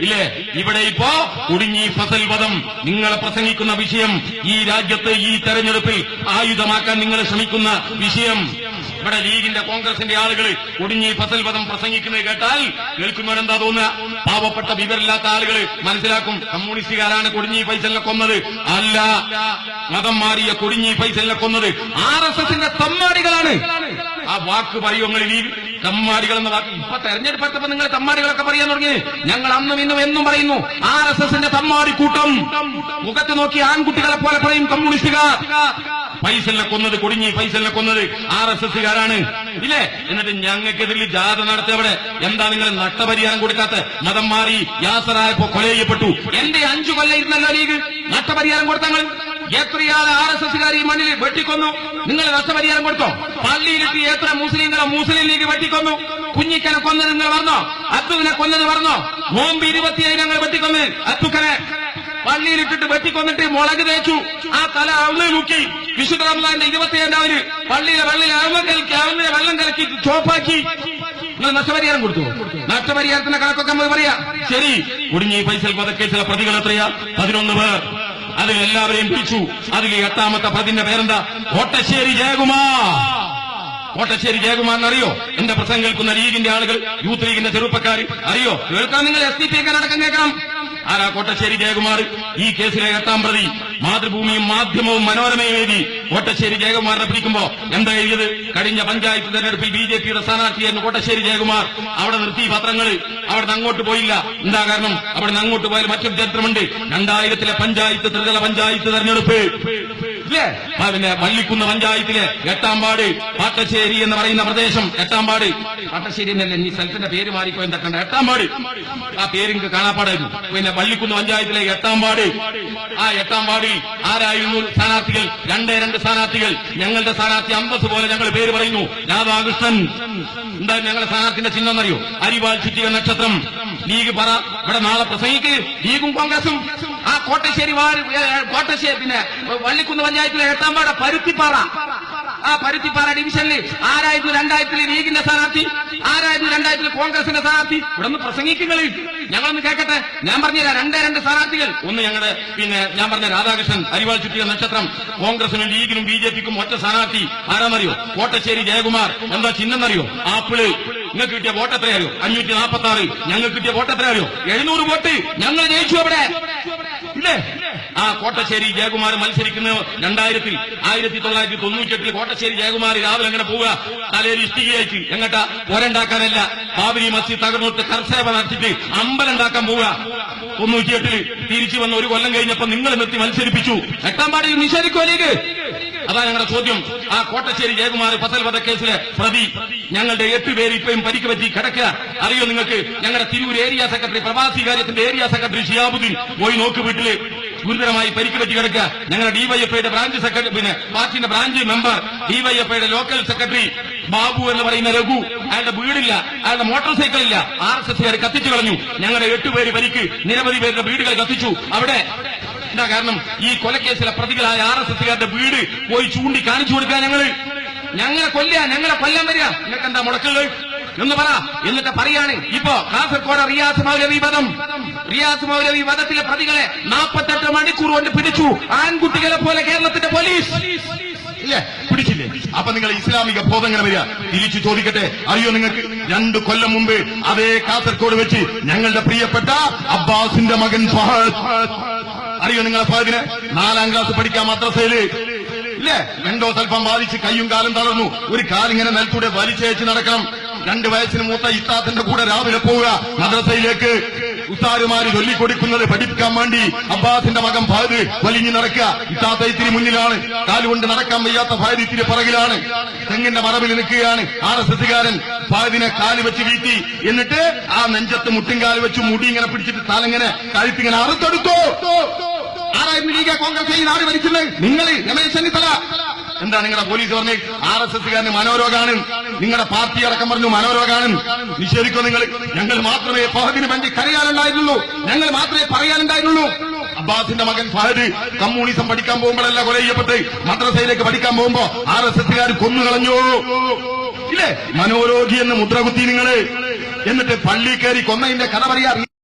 ഇല്ലേ? ഇവിടെ ഇപ്പോ കുടുങ്ങി ഫസൽ വധം നിങ്ങൾ പ്രസംഗിക്കുന്ന വിഷയം, ഈ രാജ്യത്ത് ഈ തെരഞ്ഞെടുപ്പിൽ ആയുധമാക്കാൻ നിങ്ങൾ ശ്രമിക്കുന്ന വിഷയം, ഇവിടെ ലീഗിന്റെ കോൺഗ്രസിന്റെ ആളുകൾ കുടുങ്ങി ഫസൽ വധം പ്രസംഗിക്കുന്നത് കേട്ടാൽ കേൾക്കുന്നവരെന്താ തോന്നുക? പാവപ്പെട്ട വിവരമില്ലാത്ത ആളുകൾ മനസ്സിലാക്കും കമ്മ്യൂണിസ്റ്റുകാരാണ് കുടുങ്ങി ഫൈസലിനെ കൊന്നത്. അല്ല, മതം മാറിയ കുടുങ്ങി ഫൈസലിനെ കൊന്നത് RSSന്റെ തമ്മാടികളാണ്. ആ വാക്ക് പറയുമെങ്കിൽ ലീഗ് തമ്മാടികൾ എന്ന വാക്ക് ഇപ്പൊ തെരഞ്ഞെടുപ്പത്തപ്പോ നിങ്ങൾ തമ്മാടികളൊക്കെ പറയാൻ തുടങ്ങി. ഞങ്ങൾ അന്നും ഇന്നും എന്നും പറയുന്നു RSSന്റെ തമ്മാടി കൂട്ടം. മുഖത്ത് നോക്കി ആൺകുട്ടികളെ പോലെ പറയും കമ്മ്യൂണിസ്റ്റുകാർ. ഫൈസലിനെ കൊന്നത്, കുടുങ്ങി ഫൈസലിനെ കൊന്നത് RSSകാരാണ്, ഇല്ലേ? എന്നിട്ട് ഞങ്ങൾക്കെതിരിൽ ജാഥ നടത്തിയവിടെ എന്താ നിങ്ങൾ നഷ്ടപരിഹാരം കൊടുക്കാത്ത? മതം മാറി യാസറായപ്പോ കൊല ചെയ്യപ്പെട്ടു. എന്റെ 5 കൊല്ലം ഇരുന്നല്ലോ ലീഗ്. നഷ്ടപരിഹാരം കൊടുത്തങ്ങൾ എത്രയാളെ RSSകാർ ഈ മണ്ണിൽ വെട്ടിക്കൊന്നു. നിങ്ങൾ നഷ്ടപരിഹാരം കൊടുത്തോ? പള്ളിയിലെത്തി എത്ര മുസ്ലിങ്ങളെ മുസ്ലിം ലീഗ് വെട്ടിക്കൊന്നു. കുഞ്ഞിക്കനെ കൊന്നത് നിങ്ങൾ പറഞ്ഞോ? അത്തുവിനെ കൊന്നത് പറഞ്ഞോ? നോമ്പ് 27 ഞങ്ങൾ വെട്ടിക്കൊന്ന് അത്തുക്കനെ പള്ളിയിലിട്ടിട്ട് വെട്ടിക്കൊന്നിട്ട് മുളക് തേച്ചു. ആ തല അവിള് നോക്കി. വിശുദ്ധ റമദാന്റെ 27 പള്ളിയിലെ വെള്ളം കലക്കി ചോപ്പാക്കി. നിങ്ങൾ നഷ്ടപരിഹാരം കൊടുത്തു? നഷ്ടപരിഹാരത്തിന്റെ കണക്കൊക്കെ നമ്മൾ പറയാ. ശരി, കുടുങ്ങി ഫൈസൽ വധക്കേസിലെ പ്രതികൾ എത്രയാ? 11 പേർ. അതിലെല്ലാവരെയും പിടിച്ചു. അതിൽ 8ാമത്തെ പ്രതിന്റെ പേരെന്താ? കോട്ടശ്ശേരി ജയകുമാർ. കോട്ടശ്ശേരി ജയകുമാർ എന്നറിയോ? എന്റെ പ്രസംഗം കേൾക്കുന്ന ലീഗിന്റെ ആളുകൾ, യൂത്ത് ലീഗിന്റെ ചെറുപ്പക്കാർ അറിയോ? കേൾക്കാൻ നിങ്ങൾ SDP അടക്കം കേൾക്കണം. ആരാ കോട്ടശ്ശേരി ജയകുമാർ? ഈ കേസിലെ 8ാം പ്രതി. മാതൃഭൂമിയും മാധ്യമവും മനോരമയും എഴുതി കോട്ടശ്ശേരി ജയകുമാറിനെ പിടിക്കുമ്പോ എന്താ എഴുതിയത്? കഴിഞ്ഞ പഞ്ചായത്ത് തെരഞ്ഞെടുപ്പിൽ BJPയുടെ സ്ഥാനാർത്ഥിയായിരുന്നു കോട്ടശ്ശേരി ജയകുമാർ. അവിടെ നിർത്തി പത്രങ്ങൾ. അവിടെ നിന്ന് അങ്ങോട്ട് പോയില്ല. എന്താ കാരണം? അവിടെ നിന്ന് അങ്ങോട്ട് പോയാൽ മറ്റൊരു ചരിത്രമുണ്ട്. 2000-ലെ പഞ്ചായത്ത് ത്രിതല പഞ്ചായത്ത് തെരഞ്ഞെടുപ്പ്, ഇല്ലേ? പിന്നെ വള്ളിക്കുന്ന് പഞ്ചായത്തിലെ 8ാം വാർഡ് പാട്ടശ്ശേരി എന്ന് പറയുന്ന പ്രദേശം. 8ാം വാർഡ് പാട്ടശ്ശേരി എന്നല്ല, ഈ സ്ഥലത്തിന്റെ പേര് മാറിപ്പോ എന്തൊക്കെ 8ാം വാർഡ്. ആ പേരിക്ക് കാണാപ്പാടായിരുന്നു. പിന്നെ വള്ളിക്കുന്ന് പഞ്ചായത്തിലെ 8ാം വാർഡ്. ആ 8ാം വാർഡിൽ ആരായിരുന്നു സ്ഥാനാർത്ഥികൾ? 2 സ്ഥാനാർത്ഥികൾ. ഞങ്ങളുടെ സ്ഥാനാർത്ഥി അന്തസ് പോലെ ഞങ്ങൾ പേര് പറയുന്നു, രാധാകൃഷ്ണൻ. എന്താ ഞങ്ങളുടെ സ്ഥാനാർത്ഥിന്റെ ചിഹ്നം എന്നറിയോ? അരിവാൾ ചുറ്റിക നക്ഷത്രം. ലീഗ് പറ ഇവിടെ നാളെ പ്രസംഗിക്ക്. ലീഗും കോൺഗ്രസും ആ കോട്ടശ്ശേരി പിന്നെ വള്ളിക്കുന്ന് പഞ്ചായത്തിലെ 8ാം വാർഡ് പരുത്തിപ്പാറ. ആ പരുത്തിപ്പാറ ഡിവിഷനിൽ ആരായിരുന്നു 2000-ൽ ലീഗിന്റെ സ്ഥാനാർത്ഥി? ആരായിരുന്നു 2000-ൽ കോൺഗ്രസിന്റെ സ്ഥാനാർത്ഥി? ഇവിടെ നിന്ന് പ്രസംഗിക്കുന്നത് ഞങ്ങളൊന്ന് കേൾക്കട്ടെ. ഞാൻ പറഞ്ഞുതരാം. 2 സ്ഥാനാർത്ഥികൾ. ഒന്ന് ഞങ്ങളുടെ ഞാൻ പറഞ്ഞ രാധാകൃഷ്ണൻ, അരിവാൾ ചുറ്റിയ നക്ഷത്രം. കോൺഗ്രസിനും ലീഗിനും BJPക്കും ഒറ്റ സ്ഥാനാർത്ഥി. ആരാന്നറിയോ? കോട്ടശ്ശേരി ജയകുമാർ. എന്താ ചിഹ്നം എന്നറിയോ? ആപ്പിള്. നിങ്ങൾക്ക് കിട്ടിയ വോട്ട് എത്രയറിയോ? 546. ഞങ്ങൾക്ക് കിട്ടിയ വോട്ട് എത്രയറിയോ? 700 വോട്ട്. ഞങ്ങൾ ജയിച്ചു അവിടെ, ഇല്ലേ? ആ കോട്ടശ്ശേരി ജയകുമാർ മത്സരിക്കുന്നത് 2000-ൽ. 1998-ൽ കോട്ടശ്ശേരി ജയകുമാർ രാവിലെ അങ്ങനെ പോവുക, തലയിൽ ഇഷ്ടികയായിട്ട്. എങ്ങട്ടാ? പോരണ്ടാക്കാനല്ല, ബാബരി മസ്ജിദ് തകർന്നിട്ട് കർസേവ നടത്തിയിട്ട് അമ്പലം ഉണ്ടാക്കാൻ പോവുക. 98-ൽ തിരിച്ചു വന്ന 1 കൊല്ലം കഴിഞ്ഞപ്പോ നിങ്ങൾ നിർത്തി മത്സരിപ്പിച്ചു. 8ാം വാർഡിൽ നിഷേധിക്കോ ലീഗ്? അതാ ഞങ്ങളുടെ ചോദ്യം. ആ കോട്ടശ്ശേരി ജയകുമാർ ഫസൽ വധക്കേസിലെ പ്രതി. ഞങ്ങളുടെ 8 പേര് ഇപ്പോഴും പരിക്ക് പറ്റി കിടക്കുക. അറിയോ നിങ്ങൾക്ക്? ഞങ്ങളുടെ തിരൂർ ഏരിയ സെക്രട്ടറി, പ്രവാസി കാര്യത്തിന്റെ ഏരിയ സെക്രട്ടറി ഷിയാബുദ്ദീൻ പോയി നോക്ക്. വീട്ടില് ഗുരുതരമായി പരിക്ക് പറ്റി കിടക്കുക. ഞങ്ങളുടെ DYFIയുടെ ബ്രാഞ്ച് സെക്രട്ടറി, പിന്നെ പാർട്ടിന്റെ ബ്രാഞ്ച് മെമ്പർ, DYFIയുടെ ലോക്കൽ സെക്രട്ടറി ബാബു എന്ന് പറയുന്ന രഘു, അയാളുടെ വീടില്ല, അയാളുടെ മോട്ടോർ സൈക്കിൾ ഇല്ല. RSSകാർ കത്തിച്ചു കളഞ്ഞു. ഞങ്ങളുടെ 8 പേര് പരിക്ക്, നിരവധി പേരുടെ വീടുകൾ കത്തിച്ചു. അവിടെ എന്താ കാരണം? ഈ കൊലക്കേസിലെ പ്രതികളായ RSSകാരുടെ വീട് പോയി ചൂണ്ടി കാണിച്ചു കൊടുക്കുക. ഞങ്ങളെ കൊല്ലാൻ വരിക. നിങ്ങൾക്ക് എന്താ മുടക്കുകൾ എന്ന് പറ. എന്നിട്ട് പറയാണ് ഇപ്പോ കാസർഗോഡ് റിയാസ് മൗലവി വധത്തിലെ പ്രതികളെ 48 മണിക്കൂർ കൊണ്ട് പിടിച്ചു. ആൺകുട്ടികളെ പോലെ കേരളത്തിന്റെ പോലീസ്, ഇല്ലേ? പിടിച്ചില്ലേ? അപ്പൊ നിങ്ങൾ ഇസ്ലാമിക ബോധം എങ്ങനെ വരിക? തിരിച്ചു ചോദിക്കട്ടെ. അറിയോ നിങ്ങൾക്ക്? 2 കൊല്ലം മുമ്പ് അതേ കാസർഗോഡ് വെച്ച് ഞങ്ങളുടെ പ്രിയപ്പെട്ട അബ്ബാസിന്റെ മകൻ ഫഹദ്, അറിയോ നിങ്ങളെ ഫഹദിനെ? 4ാം ക്ലാസ് പഠിക്കാൻ മദ്രസയില്, ഇല്ലേ? സ്വല്പം ബാധിച്ച് കയ്യും കാലും തളർന്നു. ഒരു കാലിങ്ങനെ നിലത്തൂടെ വലിച്ചയച്ച് നടക്കണം. 2 വയസ്സിന് മൂത്ത ഇത്താത്തിന്റെ കൂടെ രാവിലെ പോവുക മദ്രസയിലേക്ക്. ഉസ്താദുമാര് ചൊല്ലിക്കൊടുക്കുന്നത് പഠിപ്പിക്കാൻ വേണ്ടി അബ്ബാസിന്റെ മകൻ ഫഹദ് വലിഞ്ഞു നടക്കുക. ഇത്താത്ത ഇത്തിരി മുന്നിലാണ്, കാലുകൊണ്ട് നടക്കാൻ വയ്യാത്ത ഫഹദ് ഇത്തിരി പിറകിലാണ്. തെങ്ങിന്റെ മറവിൽ നിൽക്കുകയാണ് RSSകാരൻ. ഫഹദിനെ കാല് വെച്ച് വീഴ്ത്തി. എന്നിട്ട് ആ നെഞ്ചത്ത് മുട്ടിൻകാല് വെച്ച് മുടി ഇങ്ങനെ പിടിച്ചിട്ട് തലങ്ങനെ കഴുത്തിങ്ങനെ അറുത്തെടുത്തു. ആരായിരുന്നു ലീഗ് കോൺഗ്രസ് ഈ നാട് ഭരിക്കുന്നത്? നിങ്ങൾ, രമേശ് ചെന്നിത്തല. എന്താ നിങ്ങളുടെ പോലീസ് പറഞ്ഞ്? RSSകാരന് മനോരോഗാണ്. നിങ്ങളുടെ പാർട്ടി അടക്കം പറഞ്ഞു മനോരോഗാണ്. നിഷേധിക്കോ നിങ്ങൾ? ഞങ്ങൾ മാത്രമേ ഫഹദിന് വേണ്ടി കരയാനുണ്ടായിരുന്നുള്ളൂ, ഞങ്ങൾ മാത്രമേ പറയാനുണ്ടായിരുന്നുള്ളൂ. അബ്ബാസിന്റെ മകൻ ഫഹദ് കമ്മ്യൂണിസം പഠിക്കാൻ പോകുമ്പോഴല്ല കൊല ചെയ്യപ്പെട്ട് മദ്രസയിലേക്ക് പഠിക്കാൻ പോകുമ്പോ RSSകാർ കൊന്നുകളഞ്ഞു, ഇല്ലേ? മനോരോഗി എന്ന് മുദ്രകുത്തി നിങ്ങള്. എന്നിട്ട് പള്ളി കയറി കൊന്നതിന്റെ കഥ പറയാ.